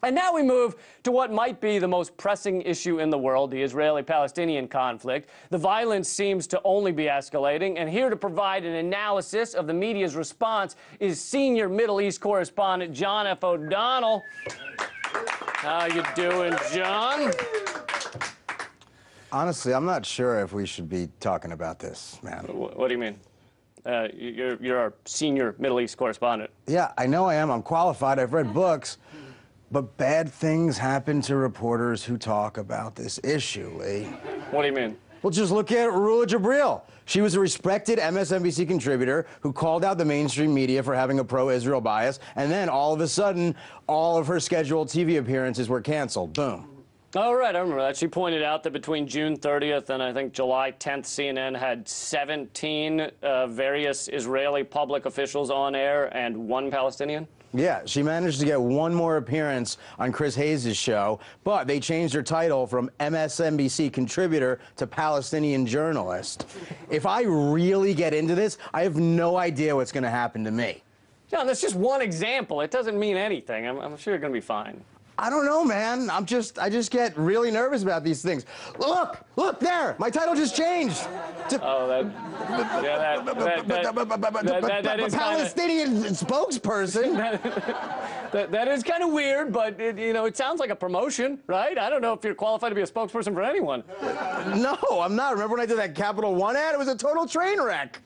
And now we move to what might be the most pressing issue in the world, the Israeli-Palestinian conflict. The violence seems to only be escalating, and here to provide an analysis of the media's response is senior Middle East correspondent John F. O'Donnell. How you doing, John? Honestly, I'm not sure if we should be talking about this, man. What do you mean? You're our senior Middle East correspondent. Yeah, I know I am. I'm qualified. I've read books. But bad things happen to reporters who talk about this issue, Lee. What do you mean? Well, just look at Rula Jibril. She was a respected MSNBC contributor who called out the mainstream media for having a pro-Israel bias, and then all of a sudden, all of her scheduled TV appearances were canceled. Boom. Oh, right, I remember that. She pointed out that between June 30th and I think July 10th, CNN had 17 various Israeli public officials on air and one Palestinian. Yeah, she managed to get one more appearance on Chris Hayes' show, but they changed her title from MSNBC contributor to Palestinian journalist. If I really get into this, I have no idea what's going to happen to me. John, that's just one example. It doesn't mean anything. I'm sure you're going to be fine. I don't know, man. I just get really nervous about these things. Look there. My title just changed. Oh, that is Palestinian spokesperson. That is kind of weird, but it sounds like a promotion, right? I don't know if you're qualified to be a spokesperson for anyone. No, I'm not. Remember when I did that Capital One ad? It was a total train wreck.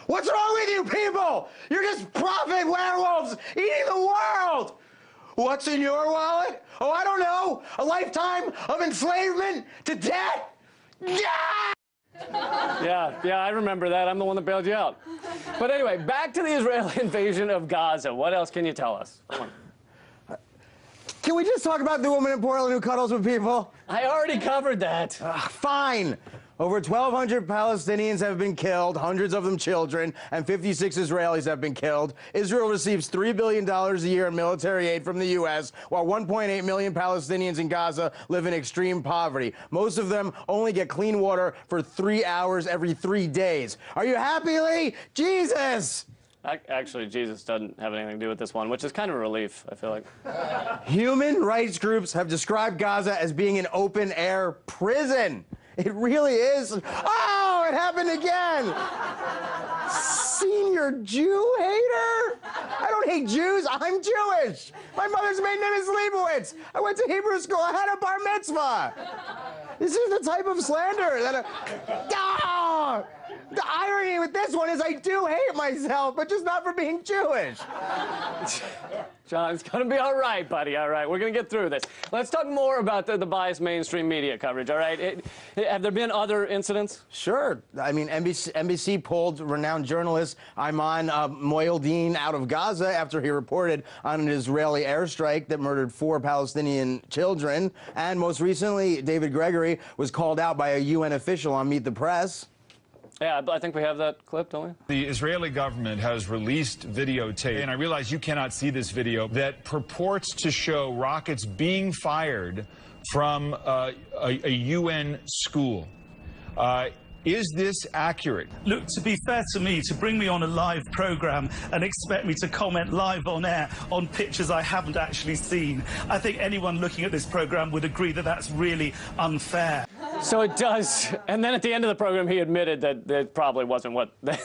What's wrong with you people? You're just profit werewolves eating the world. What's in your wallet? Oh, I don't know. A lifetime of enslavement to debt? Yeah, I remember that. I'm the one that bailed you out. But anyway, back to the Israeli invasion of Gaza. What else can you tell us? Come on. Can we just talk about the woman in Portland who cuddles with people? I already covered that. Fine. Over 1,200 Palestinians have been killed, hundreds of them children, and 56 Israelis have been killed. Israel receives $3 billion a year in military aid from the U.S., while 1.8 million Palestinians in Gaza live in extreme poverty. Most of them only get clean water for 3 hours every 3 days. Are you happy, Lee? Jesus! Actually, Jesus doesn't have anything to do with this one, which is kind of a relief, I feel like. Human rights groups have described Gaza as being an open-air prison. It really is. Oh, it happened again. Senior Jew hater? I don't hate Jews. I'm Jewish. My mother's maiden name is Leibowitz. I went to Hebrew school. I had a bar mitzvah. This is the type of slander that the irony with this one is I do hate myself, but just not for being Jewish. John, it's going to be all right, buddy, all right? We're going to get through this. Let's talk more about the biased mainstream media coverage, all right? Have there been other incidents? Sure. I mean, NBC pulled renowned journalist Ayman Mohyeldin out of Gaza after he reported on an Israeli airstrike that murdered 4 Palestinian children. And most recently, David Gregory was called out by a UN official on Meet the Press. Yeah, I think we have that clip, don't we? The Israeli government has released videotape, and I realize you cannot see this video, that purports to show rockets being fired from a UN school. Is this accurate? Look, to be fair to me, to bring me on a live program and expect me to comment live on air on pictures I haven't actually seen, I think anyone looking at this program would agree that that's really unfair. So it does, and then at the end of the program, he admitted that it probably wasn't what those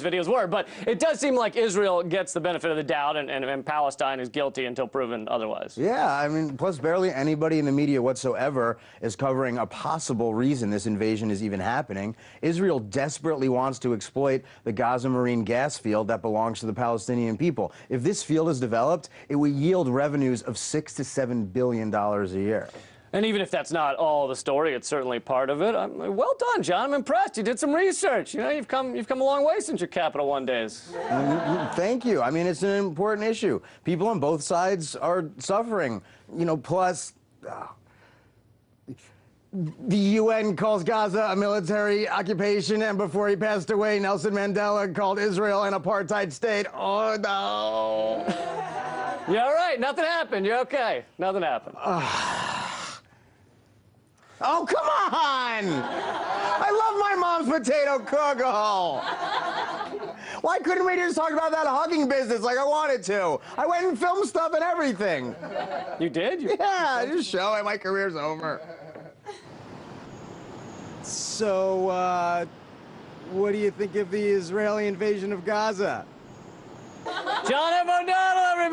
videos were, but it does seem like Israel gets the benefit of the doubt and Palestine is guilty until proven otherwise. Yeah, I mean, plus barely anybody in the media whatsoever is covering a possible reason this invasion is even happening. Israel desperately wants to exploit the Gaza marine gas field that belongs to the Palestinian people. If this field is developed, it will yield revenues of $6 to $7 billion a year. And even if that's not all the story, it's certainly part of it. Well done, John. I'm impressed. You did some research. You know, you've come a long way since your Capital One days. Thank you. I mean, it's an important issue. People on both sides are suffering. You know, plus, the UN calls Gaza a military occupation, and before he passed away, Nelson Mandela called Israel an apartheid state. Oh, no. You're all right. Nothing happened. You're okay. Nothing happened. Oh, come on! I love my mom's potato kugel. Why couldn't we just talk about that hugging business like I wanted to? I went and filmed stuff and everything. You did? Yeah, just show it. My career's over. So, what do you think of the Israeli invasion of Gaza? John F. O'Donnell, everybody!